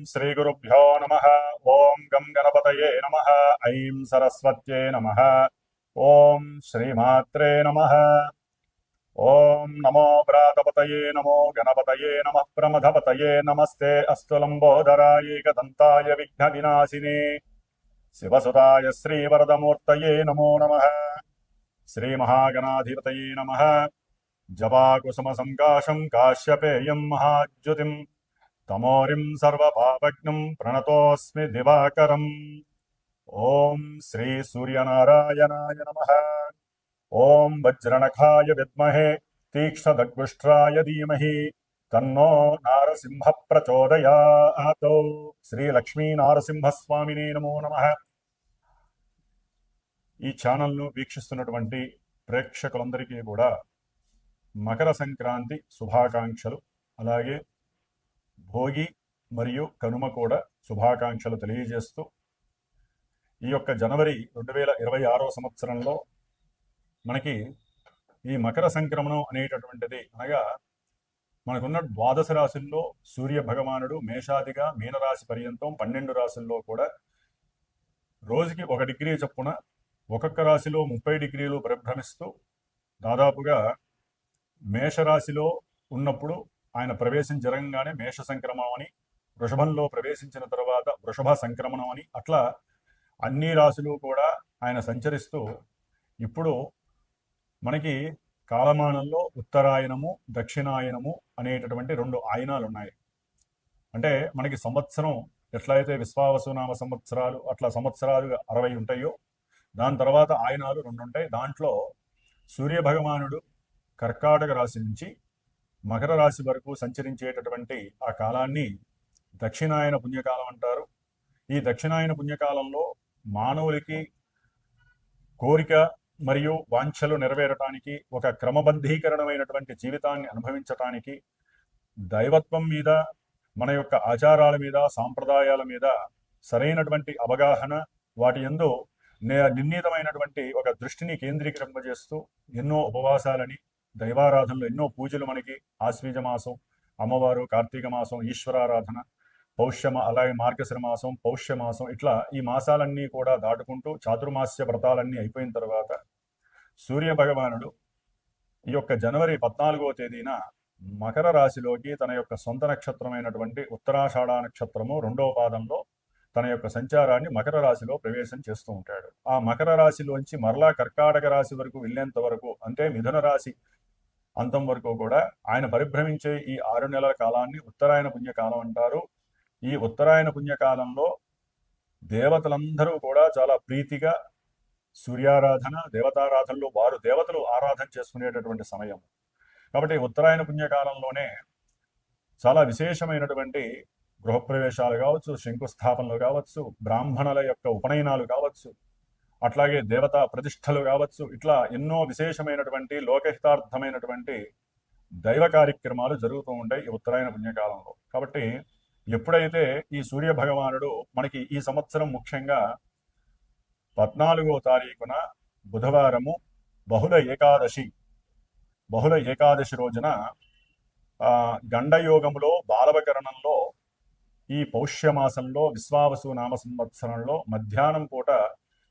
श्रीगुरुभ्यो नमः। ओं गं गणपतये नमः। ऐं सरस्वत्यै नमः। ओं श्रीमात्रे नमः। ओं नमो व्रातपतये नमो गणपतये नमः। प्रमथपतये नमस्ते अस्तु लम्बोदराय एकदन्ताय विघ्नविनाशिने शिवसुताय श्रीवरदमूर्तये नमो नमः। श्रीमहागणाधिपतये नमः। जपाकुसुमसङ्काशं काश्यपेयं महाद्युतिम् तमोरिं सर्वपापज्ञं प्रणतोऽस्मि दिवाकरम्। ॐ श्री सूर्यनारायणाय नमः। ॐ वज्रनखाय विद्महे तीक्ष्णदग्विष्ट्राय धीमहि तन्नो नारसिंह प्रचोदयात्। శ్రీ లక్ష్మీ నారసింహస్వామినే నమో నమః. ఈ ఛానల్ను వీక్షిస్తున్నటువంటి ప్రేక్షకులందరికీ కూడా మకర సంక్రాంతి శుభాకాంక్షలు, అలాగే భోగి మరియు కనుమ కూడా శుభాకాంక్షలు తెలియజేస్తూ, ఈ యొక్క జనవరి 2026 సంవత్సరంలో మనకి ఈ మకర సంక్రమణం అనేటటువంటిది, అనగా మనకున్న ద్వాదశ రాశుల్లో సూర్య భగవానుడు మేషాదిగా మీనరాశి పర్యంతం 12 రాశుల్లో కూడా రోజుకి 1 డిగ్రీ చొప్పున ఒక్కొక్క రాశిలో 30 డిగ్రీలు పరిభ్రమిస్తూ, దాదాపుగా మేషరాశిలో ఉన్నప్పుడు ఆయన ప్రవేశం జరగంగానే మేష సంక్రమణం అని, వృషభంలో ప్రవేశించిన తర్వాత వృషభ సంక్రమణం అని, అట్లా అన్ని రాశులు కూడా ఆయన సంచరిస్తూ, ఇప్పుడు మనకి కాలమానంలో ఉత్తరాయణము దక్షిణాయనము అనేటటువంటి 2 ఆయనాలు ఉన్నాయి. అంటే మనకి సంవత్సరం ఎట్లయితే విశ్వావసునామ సంవత్సరాలు అట్లా సంవత్సరాలు 60 ఉంటాయో, దాని తర్వాత ఆయనాలు 2 ఉంటాయి. దాంట్లో సూర్యభగవానుడు కర్కాటక రాశి నుంచి మకర రాశి వరకు సంచరించేటటువంటి ఆ కాలాన్ని దక్షిణాయన పుణ్యకాలం అంటారు. ఈ దక్షిణాయన పుణ్యకాలంలో మానవులకి కోరిక మరియు వాంఛలు నెరవేరటానికి, ఒక క్రమబద్ధీకరణమైనటువంటి జీవితాన్ని అనుభవించటానికి, దైవత్వం మీద, మన యొక్క ఆచారాల మీద, సాంప్రదాయాల మీద సరైనటువంటి అవగాహన, వాటి యందు నిర్ణీతమైనటువంటి ఒక దృష్టిని కేంద్రీకరింపజేస్తూ ఎన్నో ఉపవాసాలని, దైవారాధనలు, ఎన్నో పూజలు, మనకి ఆశ్వీజ మాసం, అమ్మవారు, కార్తీక మాసం, ఈశ్వరారాధన, అలాగే మార్గశిర మాసం, పౌష్య మాసం, ఇట్లా ఈ మాసాలన్నీ కూడా దాటుకుంటూ చాతుర్మాస్య వ్రతాలన్నీ అయిపోయిన తర్వాత సూర్య భగవానుడు ఈ యొక్క జనవరి 14వ తేదీన మకర రాశిలోకి తన యొక్క సొంత నక్షత్రమైనటువంటి ఉత్తరాషాఢ నక్షత్రము 2వ పాదంలో తన యొక్క సంచారాన్ని మకర రాశిలో ప్రవేశం చేస్తూ ఉంటాడు. ఆ మకర రాశిలోంచి మరలా కర్కాటక రాశి వరకు వెళ్ళేంత వరకు, అంటే మిథున రాశి అంతం వరకు కూడా ఆయన పరిభ్రమించే ఈ 6 నెలల కాలాన్ని ఉత్తరాయణ పుణ్యకాలం అంటారు. ఈ ఉత్తరాయణ పుణ్యకాలంలో దేవతలందరూ కూడా చాలా ప్రీతిగా సూర్యారాధన, దేవతారాధనలో వారు దేవతలు ఆరాధన చేసుకునేటటువంటి సమయం. కాబట్టి ఉత్తరాయణ పుణ్యకాలంలోనే చాలా విశేషమైనటువంటి గృహప్రవేశాలు కావచ్చు, శంకుస్థాపనలు కావచ్చు, బ్రాహ్మణుల యొక్క ఉపనయనాలు కావచ్చు, అట్లాగే దేవతా ప్రతిష్టలు కావచ్చు, ఇట్లా ఎన్నో విశేషమైనటువంటి లోకహితార్థమైనటువంటి దైవ కార్యక్రమాలు జరుగుతూ ఉంటాయి ఈ ఉత్తరాయణ పుణ్యకాలంలో. కాబట్టి ఎప్పుడైతే ఈ సూర్య భగవానుడు మనకి ఈ సంవత్సరం ముఖ్యంగా 14వ తారీఖున బుధవారము బహుళ ఏకాదశి రోజున గండయోగములో బాలవకరణంలో ఈ పౌష్యమాసంలో విశ్వావసు నామ సంవత్సరంలో మధ్యాహ్నం పూట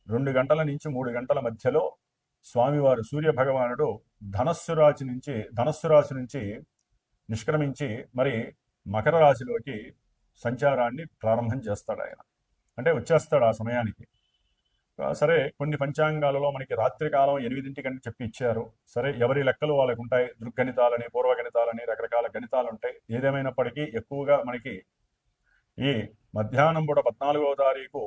2 గంటల నుంచి 3 గంటల మధ్యలో స్వామివారు సూర్య భగవానుడు ధనస్సు రాశి నుంచి నిష్క్రమించి మరి మకర రాశిలోకి సంచారాన్ని ప్రారంభం చేస్తాడు. ఆయన అంటే వచ్చేస్తాడు ఆ సమయానికి. సరే, కొన్ని పంచాంగాలలో మనకి రాత్రి కాలం 8 చెప్పి ఇచ్చారు. సరే, ఎవరి లెక్కలు వాళ్ళకు ఉంటాయి. దృగ్గణితాలని, పూర్వగణితాలని, రకరకాల గణితాలు ఉంటాయి. ఏదేమైనప్పటికీ ఎక్కువగా మనకి ఈ మధ్యాహ్నం పూట 14వ తారీఖు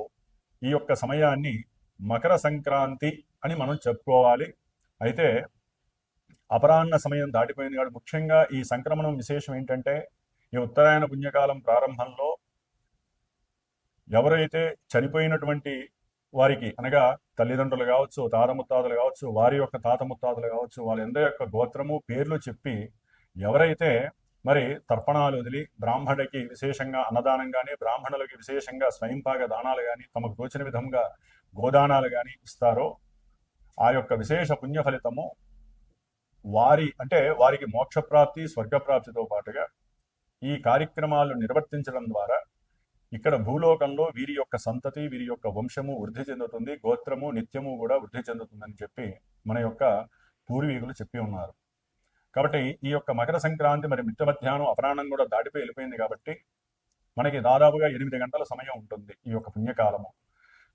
ఈ యొక్క సమయాన్ని మకర సంక్రాంతి అని మనం చెప్పుకోవాలి. అయితే అపరాహ్న సమయం దాటిపోయింది కాబట్టి ముఖ్యంగా ఈ సంక్రమణం విశేషం ఏంటంటే, ఈ ఉత్తరాయణ పుణ్యకాలం ప్రారంభంలో ఎవరైతే చనిపోయినటువంటి వారికి, అనగా తల్లిదండ్రులు కావచ్చు, తాత ముత్తాతలు కావచ్చు, వారి యొక్క తాత ముత్తాతలు కావచ్చు, వాళ్ళందరి యొక్క గోత్రము పేర్లు చెప్పి ఎవరైతే మరి తర్పణాలు వదిలి బ్రాహ్మణుడికి విశేషంగా అన్నదానం కానీ, బ్రాహ్మణులకి విశేషంగా స్వయంపాక దానాలు కానీ, తమకు తోచిన విధంగా గోదానాలు కానీ ఇస్తారో ఆ యొక్క విశేష పుణ్య ఫలితము వారికి మోక్షప్రాప్తి, స్వర్గప్రాప్తితో పాటుగా ఈ కార్యక్రమాలు నిర్వర్తించడం ద్వారా ఇక్కడ భూలోకంలో వీరి యొక్క సంతతి, వీరి యొక్క వంశము వృద్ధి చెందుతుంది, గోత్రము నిత్యము కూడా వృద్ధి చెందుతుందని చెప్పి మన యొక్క పూర్వీకులు చెప్పి ఉన్నారు. కాబట్టి ఈ యొక్క మకర సంక్రాంతి మరి మిట్ట మధ్యాహ్నం అపరాహ్నం కూడా దాటిపోయి వెళ్ళిపోయింది కాబట్టి మనకి దాదాపుగా 8 గంటల సమయం ఉంటుంది ఈ యొక్క పుణ్యకాలము.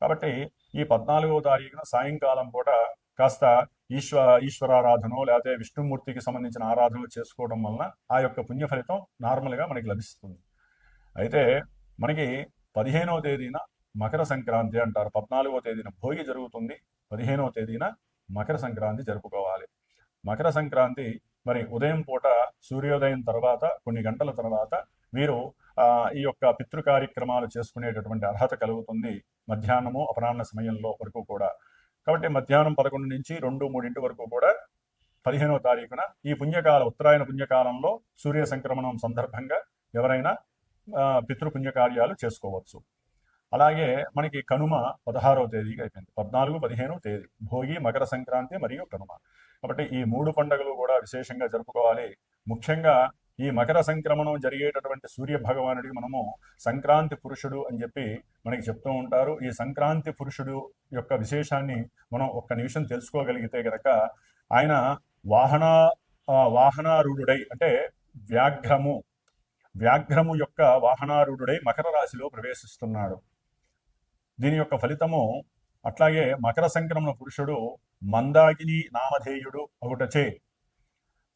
కాబట్టి ఈ 14వ తారీఖున సాయంకాలం పూట కాస్త ఈశ్వరారాధన లేకపోతే విష్ణుమూర్తికి సంబంధించిన ఆరాధనలు చేసుకోవడం వలన ఆ యొక్క పుణ్య ఫలితం నార్మల్గా మనకి లభిస్తుంది. అయితే మనకి 15వ తేదీన మకర సంక్రాంతి అంటారు. 14వ తేదీన భోగి జరుగుతుంది, 15వ తేదీన మకర సంక్రాంతి జరుపుకోవాలి. మకర సంక్రాంతి మరి ఉదయం పూట సూర్యోదయం తర్వాత కొన్ని గంటల తర్వాత వీరు ఈ యొక్క పితృ కార్యక్రమాలు చేసుకునేటటువంటి అర్హత కలుగుతుంది మధ్యాహ్నము అపరాహ్న సమయంలో వరకు కూడా. కాబట్టి మధ్యాహ్నం 11 నుంచి 2-3 వరకు కూడా 15వ తారీఖున ఈ పుణ్యకాల ఉత్తరాయణ పుణ్యకాలంలో సూర్య సంక్రమణం సందర్భంగా ఎవరైనా పితృపుణ్యకార్యాలు చేసుకోవచ్చు. అలాగే మనకి కనుమ 16వ తేదీకి అయిపోయింది. 14, 15వ తేదీ భోగి, మకర సంక్రాంతి మరియు కనుమ. కాబట్టి ఈ 3 పండుగలు కూడా విశేషంగా జరుపుకోవాలి. ముఖ్యంగా ఈ మకర సంక్రమణం జరిగేటటువంటి సూర్య భగవానుడికి మనము సంక్రాంతి పురుషుడు అని చెప్పి మనకి చెప్తూ ఉంటారు. ఈ సంక్రాంతి పురుషుడు యొక్క విశేషాన్ని మనం ఒక్క నిమిషం తెలుసుకోగలిగితే గనక ఆయన వాహనారూఢుడై అంటే వ్యాఘ్రము యొక్క వాహనారూఢుడై మకర రాశిలో ప్రవేశిస్తున్నాడు. దీని యొక్క ఫలితము అట్లాగే మకర సంక్రమణ పురుషుడు మందాకిని నామధేయుడు ఒకటచే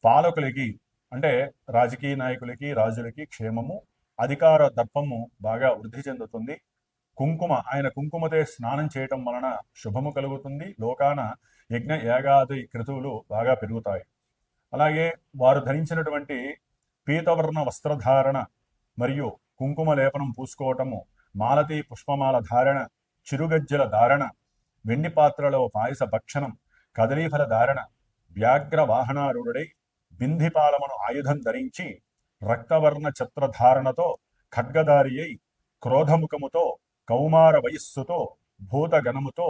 పాలకులకి అంటే రాజకీయ నాయకులకి, రాజులకి క్షేమము, అధికార దర్పము బాగా వృద్ధి చెందుతుంది. ఆయన కుంకుమతే స్నానం చేయటం వలన శుభము కలుగుతుంది. లోకాన యజ్ఞ యాగాది క్రతువులు బాగా పెరుగుతాయి. అలాగే వారు ధరించినటువంటి పీతవర్ణ వస్త్రధారణ మరియు కుంకుమ లేపనం పూసుకోవటము, మాలతీ పుష్పమాల ధారణ, చిరుగజ్జల ధారణ, వెండి పాత్రలో పాయస భక్షణం, కదలీఫల ధారణ, వ్యాఘ్ర వాహనారూఢుడై బింధిపాలమును ఆయుధం ధరించి రక్తవర్ణ ఛత్రధారణతో ఖడ్గధారి అయి క్రోధముఖముతో కౌమార వయస్సుతో భూతగణముతో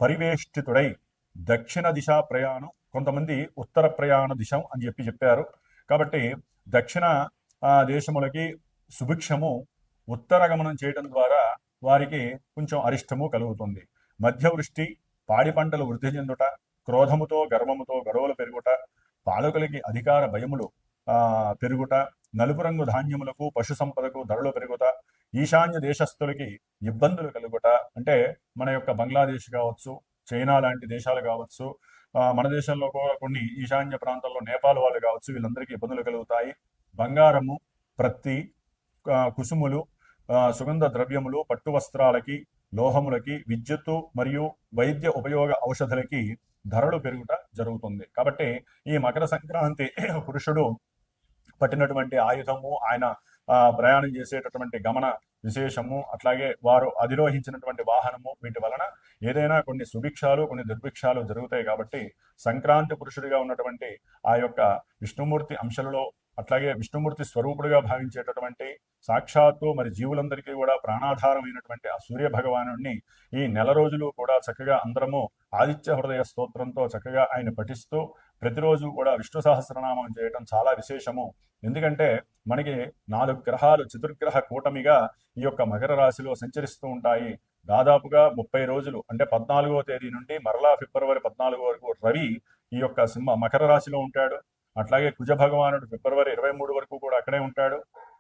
పరివేష్టితుడై దక్షిణ దిశా ప్రయాణం, కొంతమంది ఉత్తర ప్రయాణ దిశం అని చెప్పారు. కాబట్టి దక్షిణ దేశములకి సుభిక్షము, ఉత్తర గమనం చేయడం ద్వారా వారికి కొంచెం అరిష్టము కలుగుతుంది. మధ్యవృష్టి, పాడి పంటలు వృద్ధి చెందుట, క్రోధముతో గర్వముతో గొడవలు పెరుగుట, పాలకులకి అధికార భయములు పెరుగుట, నలుపు రంగు ధాన్యములకు పశు సంపదకు ధరలు పెరుగుట, ఈశాన్య దేశస్థులకి ఇబ్బందులు కలుగుట అంటే మన యొక్క బంగ్లాదేశ్ కావచ్చు, చైనా లాంటి దేశాలు కావచ్చు, మన దేశంలో కూడా కొన్ని ఈశాన్య ప్రాంతాల్లో నేపాల్ వాళ్ళు కావచ్చు, వీళ్ళందరికీ ఇబ్బందులు కలుగుతాయి. బంగారము, ప్రత్తి, కుసుములు, సుగంధ ద్రవ్యములు, పట్టు వస్త్రాలకి, లోహములకి, విద్యుత్తు మరియు వైద్య ఉపయోగ ఔషధులకి ధరలు పెరుగుట జరుగుతుంది. కాబట్టి ఈ మకర సంక్రాంతి పురుషుడు పట్టినటువంటి ఆయుధము, ఆయన ప్రయాణం చేసేటటువంటి గమన విశేషము, అట్లాగే వారు అధిరోహించినటువంటి వాహనము, వీటి వలన ఏదైనా కొన్ని సుభిక్షాలు కొన్ని దుర్భిక్షాలు జరుగుతాయి. కాబట్టి సంక్రాంతి పురుషుడిగా ఉన్నటువంటి ఆ యొక్క విష్ణుమూర్తి అంశలలో అట్లాగే విష్ణుమూర్తి స్వరూపుడుగా భావించేటటువంటి సాక్షాత్తు మరి జీవులందరికీ కూడా ప్రాణాధారమైనటువంటి ఆ సూర్య భగవానుడిని ఈ నెల రోజులు కూడా చక్కగా అందరము ఆదిత్య హృదయ స్తోత్రంతో చక్కగా ఆయన పఠిస్తూ ప్రతిరోజు కూడా విష్ణు సహస్రనామం చేయటం చాలా విశేషము. ఎందుకంటే మనకి 4 గ్రహాలు చతుర్గ్రహ కూటమిగా ఈ యొక్క మకర రాశిలో సంచరిస్తూ ఉంటాయి. దాదాపుగా 30 రోజులు అంటే 14వ తేదీ నుండి మరలా ఫిబ్రవరి 14 వరకు రవి ఈ యొక్క మకర రాశిలో ఉంటాడు. అట్లాగే కుజ భగవానుడు ఫిబ్రవరి 23 వరకు కూడా అక్కడే ఉంటాడు.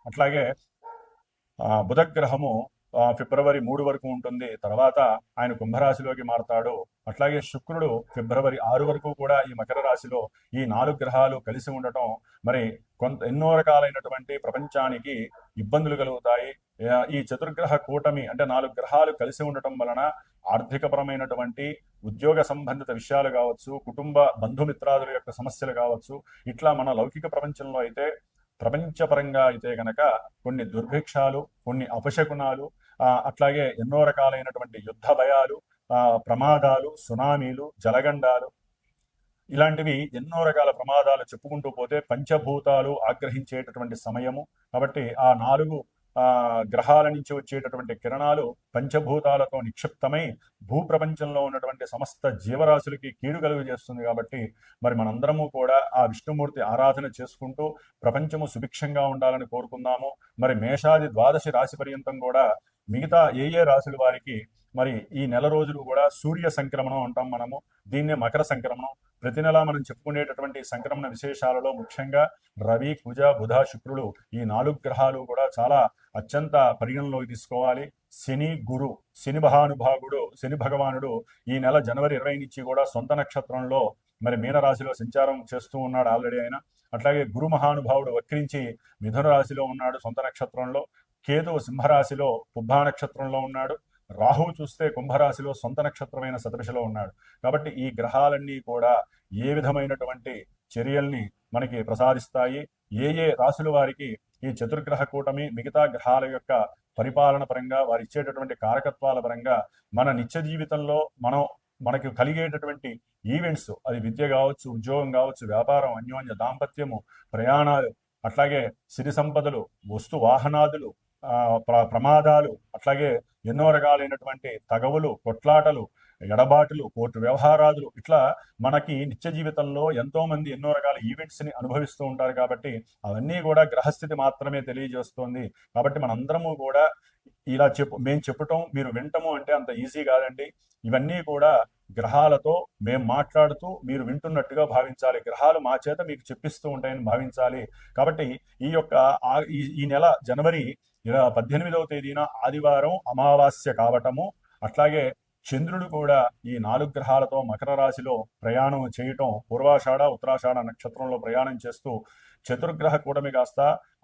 అట్లాగే బుధగ్రహము ఫిబ్రవరి 3 వరకు ఉంటుంది, తర్వాత ఆయన కుంభరాశిలోకి మారతాడు. అట్లాగే శుక్రుడు ఫిబ్రవరి 6 వరకు కూడా ఈ మకర రాశిలో ఈ 4 గ్రహాలు కలిసి ఉండటం మరి ఎన్నో రకాలైనటువంటి ప్రపంచానికి ఇబ్బందులు కలుగుతాయి. ఈ చతుర్గ్రహ కూటమి అంటే 4 గ్రహాలు కలిసి ఉండటం వలన ఆర్థికపరమైనటువంటి ఉద్యోగ సంబంధిత విషయాలు కావచ్చు, కుటుంబ బంధుమిత్రాదుల యొక్క సమస్యలు కావచ్చు, ఇట్లా మన లౌకిక ప్రపంచంలో అయితే ప్రపంచపరంగా అయితే గనక కొన్ని దుర్భిక్షాలు, కొన్ని అపశకునాలు, అట్లాగే ఎన్నో రకాలైనటువంటి యుద్ధ భయాలు, ప్రమాదాలు, సునామీలు, జలగండాలు, ఇలాంటివి ఎన్నో రకాల ప్రమాదాలు చెప్పుకుంటూ పోతే పంచభూతాలు ఆగ్రహించేటటువంటి సమయము. కాబట్టి ఆ 4 గ్రహాల నుంచి వచ్చేటటువంటి కిరణాలు పంచభూతాలతో నిక్షిప్తమై భూప్రపంచంలో ఉన్నటువంటి సమస్త జీవరాశులకి కీడు కలుగు చేస్తుంది. కాబట్టి మరి మనందరము కూడా ఆ విష్ణుమూర్తి ఆరాధన చేసుకుంటూ ప్రపంచము సుభిక్షంగా ఉండాలని కోరుకుందాము. మరి మేషాది 12 రాశి పర్యంతం కూడా మిగతా ఏ రాశుల వారికి మరి ఈ నెల రోజులు కూడా సూర్య సంక్రమణం అంటాం మనము. దీన్నే మకర సంక్రమణం. ప్రతి నెల మనం చెప్పుకునేటటువంటి సంక్రమణ విశేషాలలో ముఖ్యంగా రవి, కుజ, బుధ, శుక్రుడు ఈ 4 గ్రహాలు కూడా చాలా అత్యంత పరిగణలోకి తీసుకోవాలి. శని, గురు, శని భగవానుడు ఈ నెల జనవరి 20 నుంచి కూడా సొంత నక్షత్రంలో మరి మీనరాశిలో సంచారం చేస్తూ ఉన్నాడు ఆల్రెడీ ఆయన. అట్లాగే గురు మహానుభావుడు వక్రించి మిథున రాశిలో ఉన్నాడు సొంత నక్షత్రంలో. కేతువు సింహరాశిలో పుబ్బా నక్షత్రంలో ఉన్నాడు. రాహువు చూస్తే కుంభరాశిలో సొంత నక్షత్రమైన శతభిషలో ఉన్నాడు. కాబట్టి ఈ గ్రహాలన్నీ కూడా ఏ విధమైనటువంటి చర్యల్ని మనకి ప్రసాదిస్తాయి, ఏ రాశుల వారికి ఈ చతుర్గ్రహ కూటమి మిగతా గ్రహాల యొక్క పరిపాలన పరంగా వారు ఇచ్చేటటువంటి కారకత్వాల పరంగా మన నిత్య జీవితంలో మనకి కలిగేటటువంటి ఈవెంట్స్, అది విద్య కావచ్చు, ఉద్యోగం కావచ్చు, వ్యాపారం, అన్యోన్య దాంపత్యము, ప్రయాణాలు, అట్లాగే సిరి సంపదలు, వస్తు వాహనాదులు, ప్రమాదాలు, అట్లాగే ఎన్నో రకాలైనటువంటి తగవులు, కొట్లాటలు, ఎడబాటులు, కోర్టు వ్యవహారాదులు, ఇట్లా మనకి నిత్య జీవితంలో ఎంతో మంది ఎన్నో రకాల ఈవెంట్స్ ని అనుభవిస్తూ ఉంటారు. కాబట్టి అవన్నీ కూడా గ్రహస్థితి మాత్రమే తెలియజేస్తోంది. కాబట్టి మనందరము కూడా ఇలా మేము చెప్పటం మీరు వింటము అంటే అంత ఈజీ కాదండి. ఇవన్నీ కూడా గ్రహాలతో మేము మాట్లాడుతూ మీరు వింటున్నట్టుగా భావించాలి. గ్రహాలు మా చేత మీకు చెప్పిస్తూ ఉంటాయని భావించాలి. కాబట్టి ఈ నెల జనవరి 18వ తేదీన ఆదివారం అమావాస్య కావటము, అట్లాగే చంద్రుడు కూడా ఈ 4 గ్రహాలతో మకర రాశిలో ప్రయాణం చేయటం, పూర్వాషాఢ ఉత్తరాషాఢ నక్షత్రంలో ప్రయాణం చేస్తూ చతుర్గ్రహ కూటమి కాస్త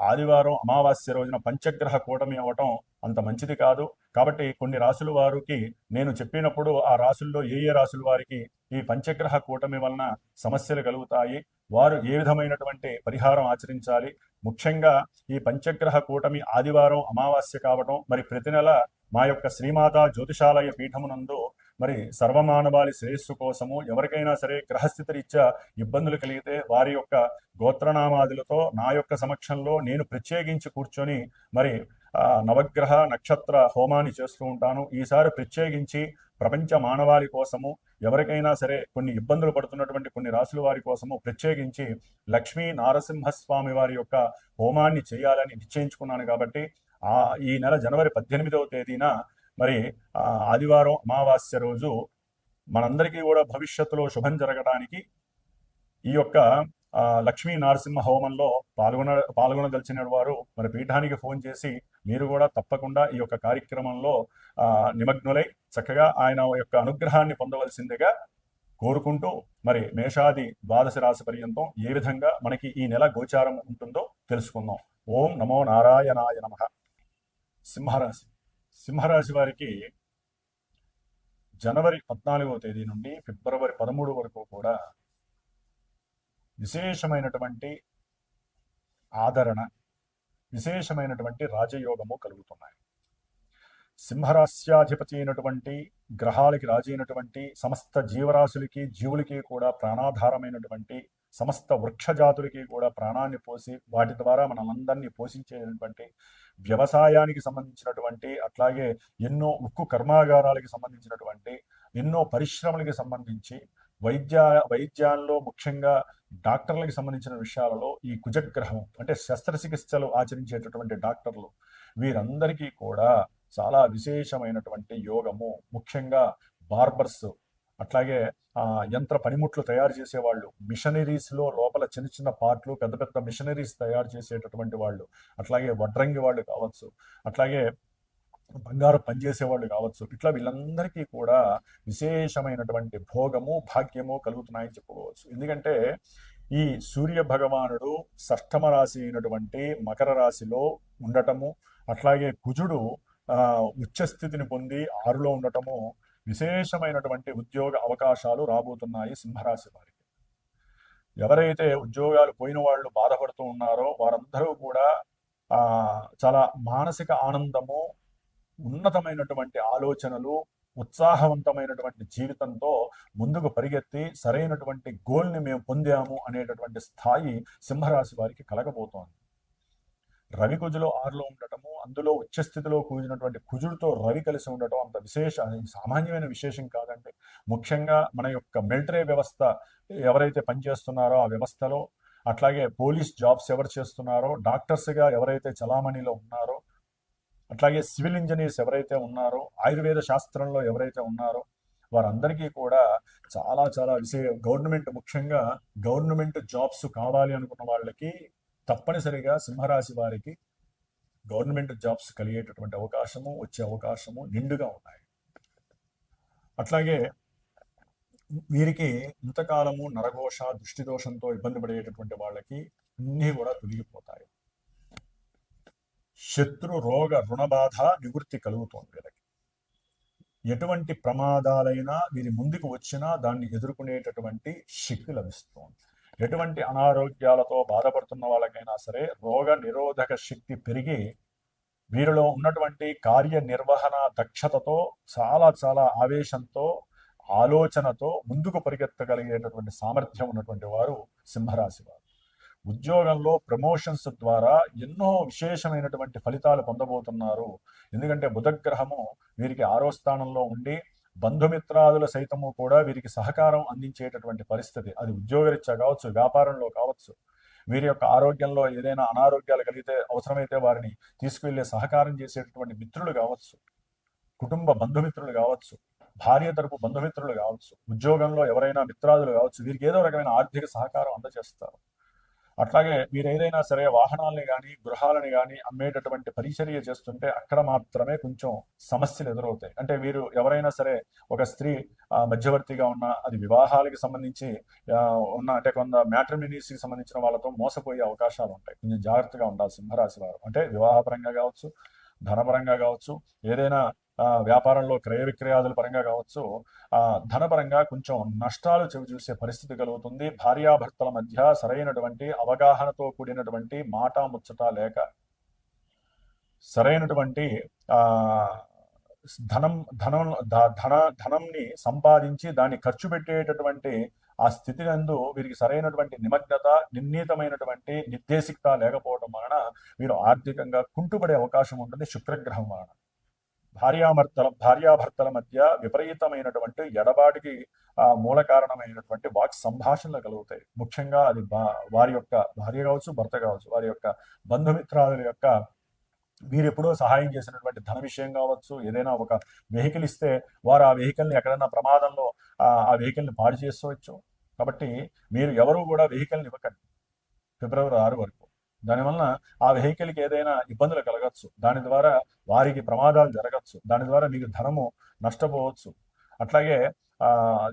ఆదివారం అమావాస్య రోజున పంచగ్రహ కూటమి అవ్వటం అంత మంచిది కాదు. కాబట్టి కొన్ని రాశుల వారికి నేను చెప్పినప్పుడు ఆ రాశుల్లో ఏ రాశుల వారికి ఈ పంచగ్రహ కూటమి వలన సమస్యలు కలుగుతాయి, వారు ఏ విధమైనటువంటి పరిహారం ఆచరించాలి. ముఖ్యంగా ఈ పంచగ్రహ కూటమి ఆదివారం అమావాస్య కావటం, మరి ప్రతి నెల మా యొక్క శ్రీమాత జ్యోతిషాలయ పీఠమునందు మరి సర్వమానవాళి శ్రేయస్సు కోసము ఎవరికైనా సరే గ్రహస్థితి రీత్యా ఇబ్బందులు కలిగితే వారి యొక్క గోత్రనామాదులతో నా యొక్క సమక్షంలో నేను ప్రత్యేకించి కూర్చొని మరి నవగ్రహ నక్షత్ర హోమాన్ని చేస్తూ ఉంటాను. ఈసారి ప్రత్యేకించి ప్రపంచ మానవాళి కోసము ఎవరికైనా సరే కొన్ని ఇబ్బందులు పడుతున్నటువంటి కొన్ని రాశుల వారి కోసము ప్రత్యేకించి లక్ష్మీ నారసింహస్వామి వారి యొక్క హోమాన్ని చేయాలని నిశ్చయించుకున్నాను. కాబట్టి ఈ నెల జనవరి 18వ తేదీన మరి ఆదివారం అమావాస్య రోజు మనందరికీ కూడా భవిష్యత్తులో శుభం జరగడానికి ఈ యొక్క లక్ష్మీ నరసింహ హోమంలో పాల్గొనదలిచిన వారు మరి పీఠానికి ఫోన్ చేసి మీరు కూడా తప్పకుండా ఈ యొక్క కార్యక్రమంలో నిమగ్నులై చక్కగా ఆయన యొక్క అనుగ్రహాన్ని పొందవలసిందిగా కోరుకుంటూ మరి మేషాది ద్వాదశ రాశి పర్యంతం ఏ విధంగా మనకి ఈ నెల గోచారం ఉంటుందో తెలుసుకుందాం. ఓం నమో నారాయణాయ నమః. సింహరాశి వారికి జనవరి 14వ తేదీ నుండి ఫిబ్రవరి 13 వరకు కూడా విశేషమైనటువంటి ఆదరణ, విశేషమైనటువంటి రాజయోగము కలుగుతున్నాయి. సింహరాశ్యాధిపతి అయినటువంటి గ్రహాలకి రాజు అయినటువంటి సమస్త జీవులకి కూడా ప్రాణాధారమైనటువంటి సమస్త వృక్షజాతులకి కూడా ప్రాణాన్ని పోసి వాటి ద్వారా మనందరినీ పోషించేటువంటి వ్యవసాయానికి సంబంధించినటువంటి, అట్లాగే ఎన్నో ఉక్కు కర్మాగారాలకి సంబంధించినటువంటి, ఎన్నో పరిశ్రమలకి సంబంధించి వైద్యాల్లో ముఖ్యంగా డాక్టర్లకు సంబంధించిన విషయాలలో ఈ కుజగ్రహం అంటే శస్త్రచికిత్సలు ఆచరించేటటువంటి డాక్టర్లు వీరందరికీ కూడా చాలా విశేషమైనటువంటి యోగము. ముఖ్యంగా బార్బర్స్, అట్లాగే యంత్ర పనిముట్లు తయారు చేసేవాళ్ళు, మిషనరీస్లో లోపల చిన్న చిన్న పార్ట్లు, పెద్ద పెద్ద మిషనరీస్ తయారు చేసేటటువంటి వాళ్ళు, అట్లాగే వడ్రంగి వాళ్ళు కావచ్చు, అట్లాగే బంగారు పనిచేసేవాళ్ళు కావచ్చు, ఇట్లా వీళ్ళందరికీ కూడా విశేషమైనటువంటి భోగము భాగ్యము కలుగుతున్నాయని చెప్పుకోవచ్చు. ఎందుకంటే ఈ సూర్య భగవానుడు షష్ఠమ రాశి అయినటువంటి మకర రాశిలో ఉండటము, అట్లాగే కుజుడు ఉచ్చస్థితిని పొంది 6లో ఉండటము విశేషమైనటువంటి ఉద్యోగ అవకాశాలు రాబోతున్నాయి సింహరాశి వారికి. ఎవరైతే ఉద్యోగాలు పోయిన వాళ్ళు బాధపడుతూ ఉన్నారో వారందరూ కూడా చాలా మానసిక ఆనందము, ఉన్నతమైనటువంటి ఆలోచనలు, ఉత్సాహవంతమైనటువంటి జీవితంతో ముందుకు పరిగెత్తి సరైనటువంటి గోల్ని మేము పొందాము అనేటటువంటి స్థాయి సింహరాశి వారికి కలగబోతోంది. రవి కుజులో 6లో ఉండటము, అందులో ఉచ్చస్థితిలో కూజినటువంటి కుజుడితో రవి కలిసి ఉండటం అంత సామాన్యమైన విశేషం కాదండి. ముఖ్యంగా మన యొక్క మిలిటరీ వ్యవస్థ ఎవరైతే పనిచేస్తున్నారో ఆ వ్యవస్థలో, అట్లాగే పోలీస్ జాబ్స్ ఎవరు చేస్తున్నారో, డాక్టర్స్గా ఎవరైతే చలామణిలో ఉన్నారో, అట్లాగే సివిల్ ఇంజనీర్స్ ఎవరైతే ఉన్నారో, ఆయుర్వేద శాస్త్రంలో ఎవరైతే ఉన్నారో వారందరికీ కూడా చాలా చాలా గవర్నమెంట్, ముఖ్యంగా గవర్నమెంట్ జాబ్స్ కావాలి అనుకున్న వాళ్ళకి తప్పనిసరిగా సింహరాశి వారికి గవర్నమెంట్ జాబ్స్ కలిగేటటువంటి అవకాశము, వచ్చే అవకాశము నిండుగా ఉన్నాయి. అట్లాగే వీరికి ఇంతకాలము నరఘోష, దృష్టి దోషంతో ఇబ్బంది పడేటటువంటి వాళ్ళకి అన్నీ కూడా తొలగిపోతాయి. శత్రు రోగ రుణబాధ నివృత్తి కలుగుతోంది వీళ్ళకి. ఎటువంటి ప్రమాదాలైనా వీరి ముందుకు వచ్చినా దాన్ని ఎదుర్కొనేటటువంటి శక్తి లభిస్తోంది. ఎటువంటి అనారోగ్యాలతో బాధపడుతున్న వాళ్ళకైనా సరే రోగ నిరోధక శక్తి పెరిగి వీరిలో ఉన్నటువంటి కార్యనిర్వహణ దక్షతతో చాలా చాలా ఆవేశంతో, ఆలోచనతో ముందుకు పరిగెత్తగలిగేటటువంటి సామర్థ్యం ఉన్నటువంటి వారు సింహరాశి వారు. ఉద్యోగంలో ప్రమోషన్స్ ద్వారా ఎన్నో విశేషమైనటువంటి ఫలితాలు పొందబోతున్నారు. ఎందుకంటే బుధగ్రహము వీరికి 6వ స్థానంలో ఉండి బంధుమిత్రాదుల సైతము కూడా వీరికి సహకారం అందించేటటువంటి పరిస్థితి. అది ఉద్యోగరీత్యా కావచ్చు, వ్యాపారంలో కావచ్చు. వీరి యొక్క ఆరోగ్యంలో ఏదైనా అనారోగ్యాలు కలిగితే అవసరమైతే వారిని తీసుకువెళ్ళే సహకారం చేసేటటువంటి మిత్రులు కావచ్చు, కుటుంబ బంధుమిత్రులు కావచ్చు, భార్య తరపు బంధుమిత్రులు కావచ్చు, ఉద్యోగంలో ఎవరైనా మిత్రాదులు కావచ్చు, వీరికి ఏదో రకమైన ఆర్థిక సహకారం అందజేస్తారు. అట్లాగే మీరు ఏదైనా సరే వాహనాలని కానీ గృహాలని కానీ అమ్మేటటువంటి పరిచర్య చేస్తుంటే అక్కడ మాత్రమే కొంచెం సమస్యలు ఎదురవుతాయి. అంటే వీరు ఎవరైనా సరే ఒక స్త్రీ మధ్యవర్తిగా ఉన్న, అది వివాహాలకి సంబంధించి ఉన్న, అంటే కొంత మ్యాట్రిమినీస్కి సంబంధించిన వాళ్ళతో మోసపోయే అవకాశాలు ఉంటాయి. కొంచెం జాగ్రత్తగా ఉండాలి సింహరాశి వారు. అంటే వివాహపరంగా కావచ్చు, ధనపరంగా కావచ్చు, ఏదైనా వ్యాపారంలో క్రయ విక్రయాదుల పరంగా కావచ్చు, ధనపరంగా కొంచెం నష్టాలు చూసే పరిస్థితి కలుగుతుంది. భార్యాభర్తల మధ్య సరైనటువంటి అవగాహనతో కూడినటువంటి మాట ముచ్చట లేక సరైనటువంటి ధనంని సంపాదించి దాన్ని ఖర్చు పెట్టేటటువంటి ఆ స్థితి నందు వీరికి సరైనటువంటి నిమగ్నత, నిర్ణీతమైనటువంటి నిర్దేశికత లేకపోవడం వలన వీరు ఆర్థికంగా కుంటుపడే అవకాశం ఉంటుంది శుక్రగ్రహం వలన. భార్యాభర్తల మధ్య విపరీతమైనటువంటి ఎడబాటుకి మూల కారణమైనటువంటి వాక్ సంభాషణలు కలుగుతాయి. ముఖ్యంగా అది వారి యొక్క భార్య కావచ్చు, భర్త కావచ్చు, వారి యొక్క బంధుమిత్రాదుల యొక్క వీరు ఎప్పుడో సహాయం చేసినటువంటి ధన విషయం కావచ్చు, ఏదైనా ఒక వెహికల్ ఇస్తే వారు ఆ వెహికల్ని ఎక్కడైనా ప్రమాదంలో ఆ వెహికల్ని పాడు చేసుకోవచ్చు. కాబట్టి మీరు ఎవరు కూడా వెహికల్ని ఇవ్వకండి ఫిబ్రవరి 6 వరకు. దానివల్ల ఆ వెహికల్కి ఏదైనా ఇబ్బందులు కలగచ్చు, దాని ద్వారా వారికి ప్రమాదాలు జరగచ్చు, దాని ద్వారా మీకు ధనము నష్టపోవచ్చు. అట్లాగే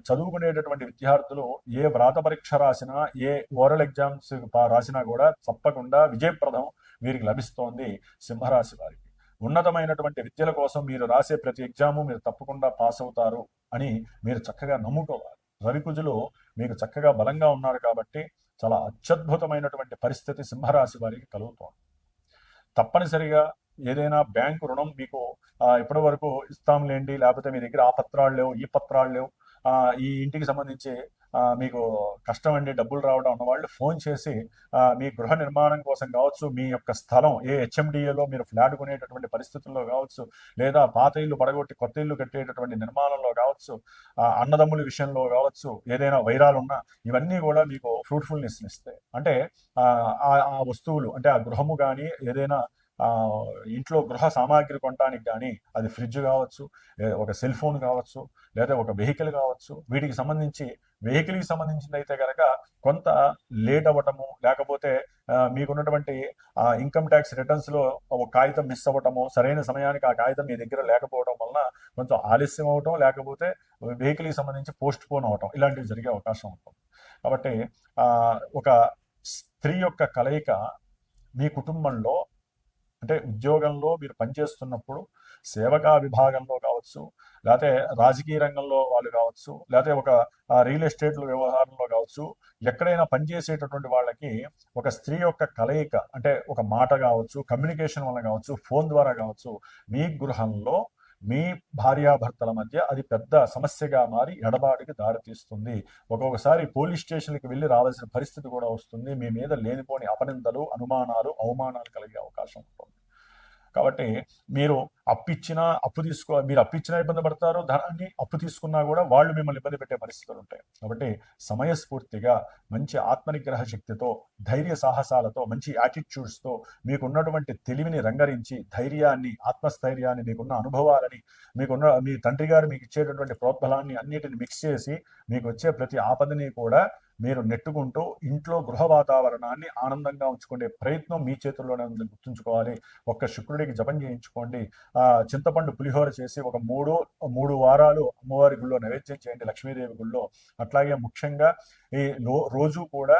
చదువుకునేటటువంటి విద్యార్థులు ఏ వ్రాత పరీక్ష రాసినా, ఏ ఓరల్ ఎగ్జామ్స్ రాసినా కూడా తప్పకుండా విజయప్రదం వీరికి లభిస్తోంది సింహరాశి వారికి. ఉన్నతమైనటువంటి విద్యల కోసం మీరు రాసే ప్రతి ఎగ్జాము మీరు తప్పకుండా పాస్ అవుతారు అని మీరు చక్కగా నమ్ముకోవాలి. రవికుజులు మీకు చక్కగా బలంగా ఉన్నారు కాబట్టి చాలా అత్యద్భుతమైనటువంటి పరిస్థితి సింహరాశి వారికి కలుగుతోంది. తప్పనిసరిగా ఏదైనా బ్యాంకు రుణం మీకు ఇప్పటి వరకు ఇస్తాంలేండి, లేకపోతే మీ దగ్గర ఆ పత్రాలు లేవు, ఈ పత్రాలు లేవు, ఈ ఇంటికి సంబంధించి మీకు కష్టం అండి డబ్బులు రావడం అన్నవాళ్ళు ఫోన్ చేసి మీ గృహ నిర్మాణం కోసం కావచ్చు, మీ యొక్క స్థలం ఏ హెచ్ఎండిఏలో మీరు ఫ్లాట్ కొనేటటువంటి పరిస్థితుల్లో కావచ్చు, లేదా పాత ఇల్లు పడగొట్టి కొత్త ఇల్లు కట్టేటటువంటి నిర్మాణంలో కావచ్చు, అన్నదమ్ముల విషయంలో కావచ్చు, ఏదైనా వైరాలు ఉన్నా ఇవన్నీ కూడా మీకు ఫ్రూట్ఫుల్నెస్ ఇస్తాయి. అంటే ఆ వస్తువులు, అంటే ఆ గృహము కానీ ఏదైనా ఇంట్లో గృహ సామాగ్రి కొనడానికి కానీ, అది ఫ్రిడ్జ్ కావచ్చు, ఒక సెల్ ఫోన్ కావచ్చు, లేదా ఒక వెహికల్ కావచ్చు, వీటికి సంబంధించి వెహికల్కి సంబంధించింది అయితే కనుక కొంత లేట్ అవ్వటము, లేకపోతే మీకున్నటువంటి ఇన్కమ్ ట్యాక్స్ రిటర్న్స్లో ఒక కాగితం మిస్ అవ్వటము, సరైన సమయానికి ఆ కాగితం మీ దగ్గర లేకపోవడం వలన కొంచెం ఆలస్యం అవటం, లేకపోతే వెహికల్కి సంబంధించి పోస్ట్ పోన్ అవటం, ఇలాంటివి జరిగే అవకాశం ఉంటుంది. కాబట్టి ఒక స్త్రీ యొక్క కలయిక మీ కుటుంబంలో, అంటే ఉద్యోగంలో మీరు పనిచేస్తున్నప్పుడు సేవకా విభాగంలో కావచ్చు, లేకపోతే రాజకీయ రంగంలో వాళ్ళు కావచ్చు, లేకపోతే ఒక రియల్ ఎస్టేట్ వ్యవహారంలో కావచ్చు, ఎక్కడైనా పనిచేసేటటువంటి వాళ్ళకి ఒక స్త్రీ యొక్క కలయిక, అంటే ఒక మాట కావచ్చు, కమ్యూనికేషన్ వల్ల కావచ్చు, ఫోన్ ద్వారా కావచ్చు, మీ గృహంలో మీ భార్యాభర్తల మధ్య అది పెద్ద సమస్యగా మారి ఎడబాటుకి దారితీస్తుంది. ఒక్కొక్కసారి పోలీస్ స్టేషన్కి వెళ్ళి రావాల్సిన పరిస్థితి కూడా వస్తుంది. మీ మీద లేనిపోని అపనిందలు, అనుమానాలు, అవమానాలు కలిగే అవకాశం ఉంటుంది. కాబట్టి మీరు మీరు అప్పిచ్చినా ఇబ్బంది పడతారు, ధనాన్ని అప్పు తీసుకున్నా కూడా వాళ్ళు మిమ్మల్ని ఇబ్బంది పెట్టే పరిస్థితులు ఉంటాయి. కాబట్టి సమయస్ఫూర్తిగా మంచి ఆత్మనిగ్రహ శక్తితో, ధైర్య సాహసాలతో, మంచి యాటిట్యూడ్స్తో మీకున్నటువంటి తెలివిని రంగరించి, ధైర్యాన్ని, ఆత్మస్థైర్యాన్ని, మీకున్న అనుభవాలని, మీ తండ్రి గారు మీకు ఇచ్చేటటువంటి ప్రోద్బలాన్ని అన్నిటిని మిక్స్ చేసి మీకు వచ్చే ప్రతి ఆపదని కూడా మీరు నెట్టుకుంటూ ఇంట్లో గృహ వాతావరణాన్ని ఆనందంగా ఉంచుకునే ప్రయత్నం మీ చేతుల్లోనే ఉంది, గుర్తుంచుకోవాలి. ఒక్క శుక్రుడికి జపం చేయించుకోండి. చింతపండు పులిహోర చేసి ఒక మూడు వారాలు అమ్మవారి గుళ్ళో నైవేద్యం చేయండి, లక్ష్మీదేవి గుళ్ళో. అట్లాగే ముఖ్యంగా ఈ రోజు కూడా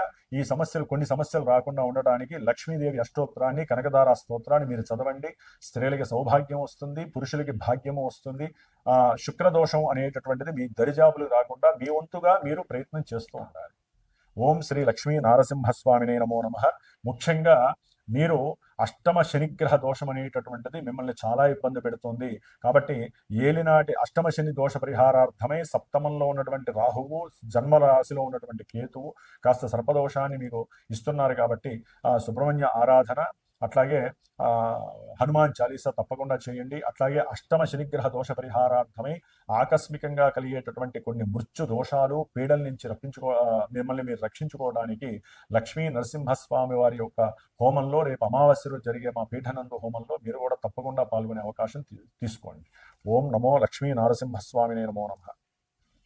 కొన్ని సమస్యలు రాకుండా ఉండడానికి లక్ష్మీదేవి అష్టోత్తరాన్ని, కనకదార స్తోత్రాన్ని మీరు చదవండి. స్త్రీలకి సౌభాగ్యం వస్తుంది, పురుషులకి భాగ్యము వస్తుంది. శుక్రదోషం అనేటటువంటిది మీ దరిజాబులు రాకుండా మీ వంతుగా మీరు ప్రయత్నం చేస్తూ ఉండాలి. ఓం శ్రీ లక్ష్మీ నారసింహస్వామినే నమో నమః. ముఖ్యంగా మీరు అష్టమ శనిగ్రహ దోషం అనేటటువంటిది మిమ్మల్ని చాలా ఇబ్బంది పెడుతుంది. కాబట్టి ఏలినాటి అష్టమ శని దోష పరిహారార్థమై సప్తమంలో ఉన్నటువంటి రాహువు, జన్మరాశిలో ఉన్నటువంటి కేతువు కాస్త సర్పదోషాన్ని మీకు ఇస్తున్నారు. కాబట్టి సుబ్రహ్మణ్య ఆరాధన, అట్లాగే హనుమాన్ చాలీసా తప్పకుండా చేయండి. అట్లాగే అష్టమ శనిగ్రహ దోష పరిహారార్థమై ఆకస్మికంగా కలిగేటటువంటి కొన్ని మృత్యు దోషాలు, పీడల నుంచి మిమ్మల్ని మీరు రక్షించుకోవడానికి లక్ష్మీ నరసింహస్వామి వారి యొక్క హోమంలో, రేపు అమావాస్యలో జరిగే మా పీఠనందు హోమంలో మీరు కూడా తప్పకుండా పాల్గొనే అవకాశం తీసుకోండి. ఓం నమో లక్ష్మీ నారసింహస్వామినే నమో నమః.